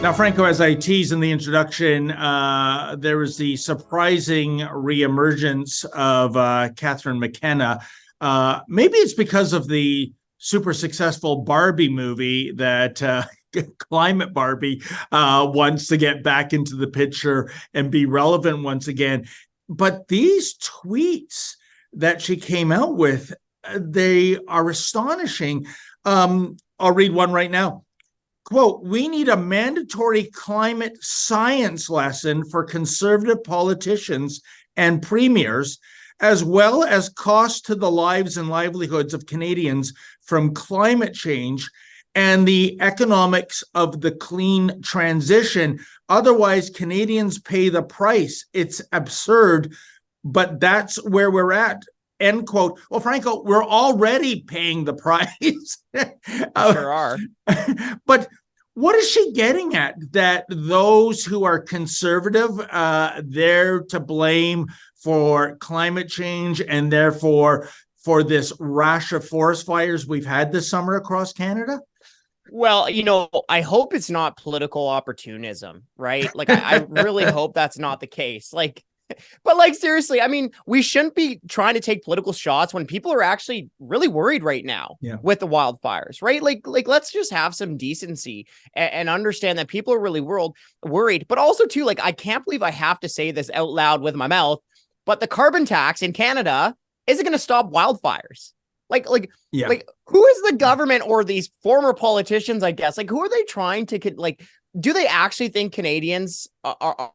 Now, Franco, as I teased in the introduction, there was the surprising reemergence of Catherine McKenna. Maybe it's because of the super successful Barbie movie that Climate Barbie wants to get back into the picture and be relevant once again. But these tweets that she came out with, they are astonishing. I'll read one right now. Quote, "We need a mandatory climate science lesson for conservative politicians and premiers, as well as costs to the lives and livelihoods of Canadians from climate change and the economics of the clean transition. Otherwise, Canadians pay the price. It's absurd, but that's where we're at." End quote. Well, Franco, we're already paying the price. Sure are. But what is she getting at? That those who are conservative, they're to blame for climate change and therefore for this rash of forest fires we've had this summer across Canada? Well, I hope it's not political opportunism, right? Like, I really hope that's not the case. But seriously, I mean, we shouldn't be trying to take political shots when people are actually really worried right now with the wildfires, right? Like let's just have some decency and understand that people are really worried. But also, too, I can't believe I have to say this out loud with my mouth, but the carbon tax in Canada isn't going to stop wildfires. Who is the government or these former politicians, I guess? Who are they trying to do they actually think Canadians are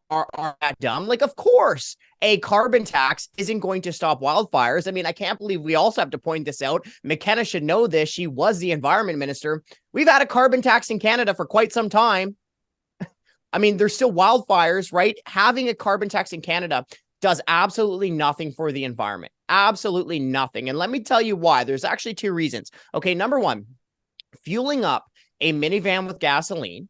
that dumb? Of course, a carbon tax isn't going to stop wildfires. I mean, I can't believe we also have to point this out. McKenna should know this. She was the environment minister. We've had a carbon tax in Canada for quite some time. I mean, there's still wildfires, right? Having a carbon tax in Canada does absolutely nothing for the environment. Absolutely nothing. And let me tell you why. There's actually two reasons. Okay, number one, fueling up a minivan with gasoline,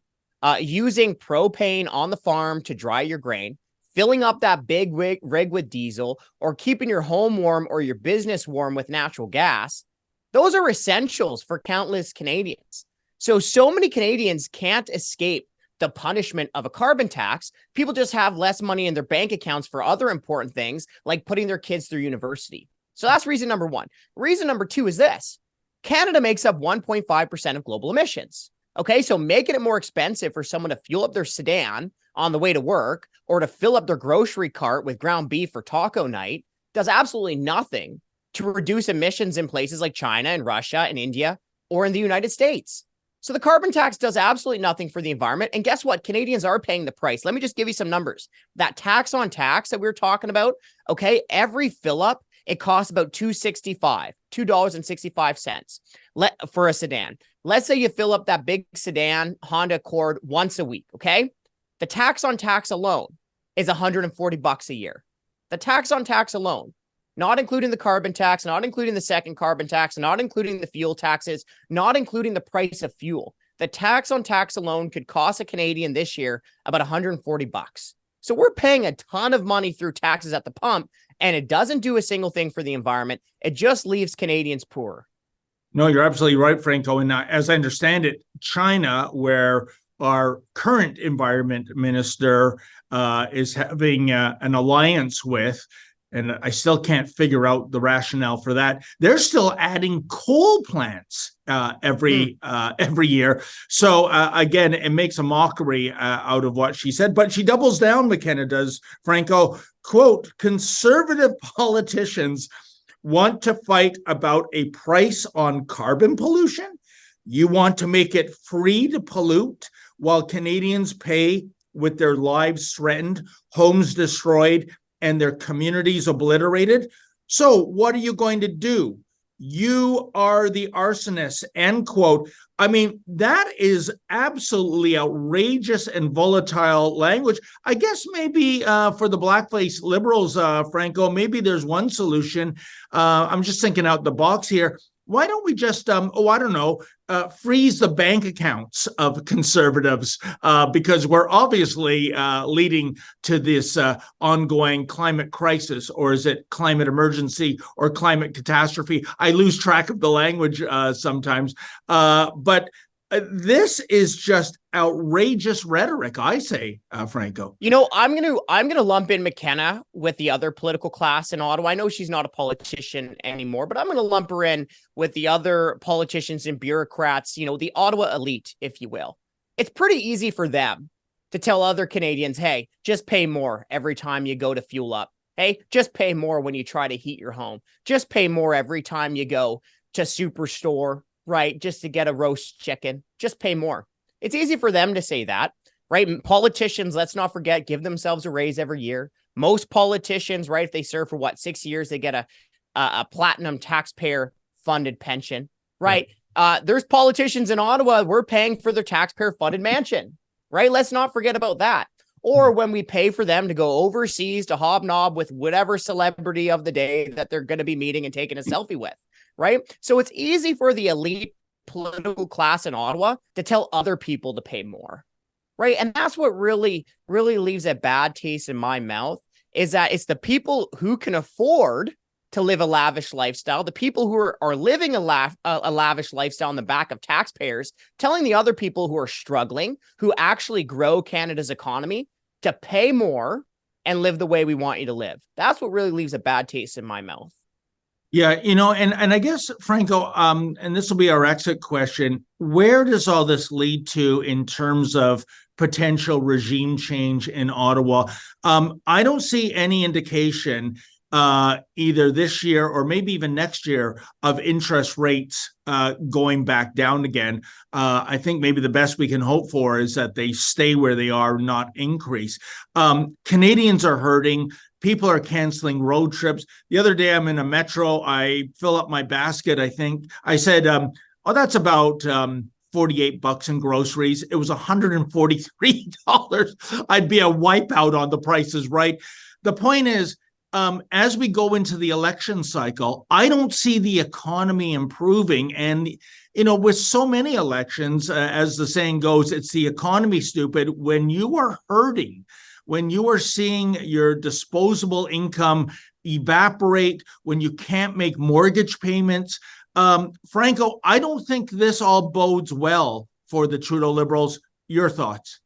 using propane on the farm to dry your grain, filling up that big rig with diesel, or keeping your home warm or your business warm with natural gas, those are essentials for countless Canadians. So many Canadians can't escape the punishment of a carbon tax. People just have less money in their bank accounts for other important things, like putting their kids through university. So that's reason number one. Reason number two is this. Canada makes up 1.5% of global emissions. Okay, so making it more expensive for someone to fuel up their sedan on the way to work or to fill up their grocery cart with ground beef for taco night does absolutely nothing to reduce emissions in places like China and Russia and India or in the United States. So the carbon tax does absolutely nothing for the environment. And guess what? Canadians are paying the price. Let me just give you some numbers. That tax on tax that we were talking about, okay, every fill up, it costs about $2.65 for a sedan. Let's say you fill up that big sedan Honda Accord once a week, okay? The tax on tax alone is $140 a year. The tax on tax alone, not including the carbon tax, not including the second carbon tax, not including the fuel taxes, not including the price of fuel. The tax on tax alone could cost a Canadian this year about $140. So we're paying a ton of money through taxes at the pump, and it doesn't do a single thing for the environment. It just leaves Canadians poorer. No, you're absolutely right, Franco. And as I understand it, China, where our current environment minister is having an alliance with, and I still can't figure out the rationale for that. They're still adding coal plants every year. So again, it makes a mockery out of what she said, but she doubles down, McKenna does, Franco, quote, "Conservative politicians want to fight about a price on carbon pollution? You want to make it free to pollute while Canadians pay with their lives threatened, homes destroyed, and their communities obliterated? So what are you going to do? You are the arsonists," end quote. I mean, that is absolutely outrageous and volatile language. I guess maybe for the blackface liberals, Franco, maybe there's one solution. I'm just thinking out the box here. Why don't we just, freeze the bank accounts of conservatives because we're obviously leading to this ongoing climate crisis, or is it climate emergency or climate catastrophe? I lose track of the language sometimes. But this is just outrageous rhetoric, I say, Franco. I'm gonna lump in McKenna with the other political class in Ottawa. I know she's not a politician anymore, but I'm gonna lump her in with the other politicians and bureaucrats, the Ottawa elite, if you will. It's pretty easy for them to tell other Canadians, hey, just pay more every time you go to fuel up. Hey, just pay more when you try to heat your home. Just pay more every time you go to Superstore, right? Just to get a roast chicken. Just pay more. It's easy for them to say that, right? Politicians, let's not forget, give themselves a raise every year. Most politicians, right, if they serve for 6 years, they get a platinum taxpayer funded pension, right? Yeah. There's politicians in Ottawa, we're paying for their taxpayer funded mansion, right? Let's not forget about that. Or when we pay for them to go overseas to hobnob with whatever celebrity of the day that they're going to be meeting and taking a selfie with, right? So it's easy for the elite political class in Ottawa to tell other people to pay more, right? And that's what really leaves a bad taste in my mouth, is that it's the people who can afford to live a lavish lifestyle, the people who are living a lavish lifestyle on the back of taxpayers, telling the other people who are struggling, who actually grow Canada's economy, to pay more and live the way we want you to live. That's what really leaves a bad taste in my mouth. Yeah, and I guess, Franco, and this will be our exit question, where does all this lead to in terms of potential regime change in Ottawa? I don't see any indication either this year or maybe even next year of interest rates going back down again. I think maybe the best we can hope for is that they stay where they are, not increase. Canadians are hurting. People are canceling road trips. The other day, I'm in a metro. I fill up my basket. I think I said, oh, that's about $48 in groceries. It was $143. I'd be a wipeout on the prices, right? The point is, as we go into the election cycle, I don't see the economy improving. And, with so many elections, as the saying goes, it's the economy, stupid. When you are hurting, when you are seeing your disposable income evaporate, when you can't make mortgage payments, Franco, I don't think this all bodes well for the Trudeau Liberals. Your thoughts?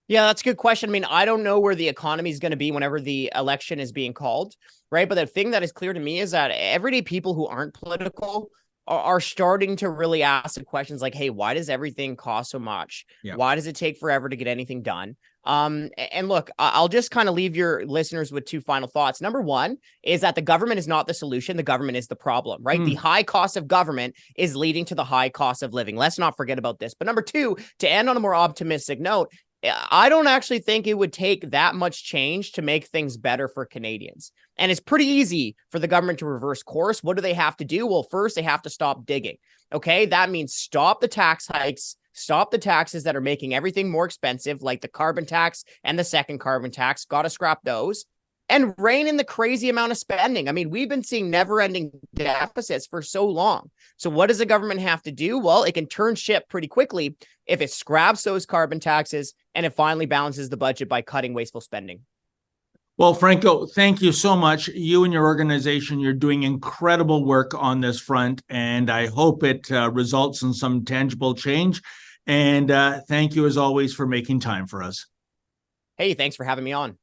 Yeah, that's a good question. I mean, I don't know where the economy is going to be whenever the election is being called, right? But the thing that is clear to me is that everyday people who aren't political are starting to really ask the questions like, hey, why does everything cost so much? Yeah. Why does it take forever to get anything done? And look, I'll just kind of leave your listeners with two final thoughts. Number one is that the government is not the solution. The government is the problem, right? The high cost of government is leading to the high cost of living. Let's not forget about this. But number two, to end on a more optimistic note, I don't actually think it would take that much change to make things better for Canadians. And it's pretty easy for the government to reverse course. What do they have to do? Well, first, they have to stop digging. Okay, that means stop the tax hikes, stop the taxes that are making everything more expensive, like the carbon tax and the second carbon tax. Got to scrap those. And rein in the crazy amount of spending. I mean, we've been seeing never-ending deficits for so long. So what does the government have to do? Well, it can turn ship pretty quickly if it scraps those carbon taxes and it finally balances the budget by cutting wasteful spending. Well, Franco, thank you so much. You and your organization, you're doing incredible work on this front, and I hope it results in some tangible change. And thank you, as always, for making time for us. Hey, thanks for having me on.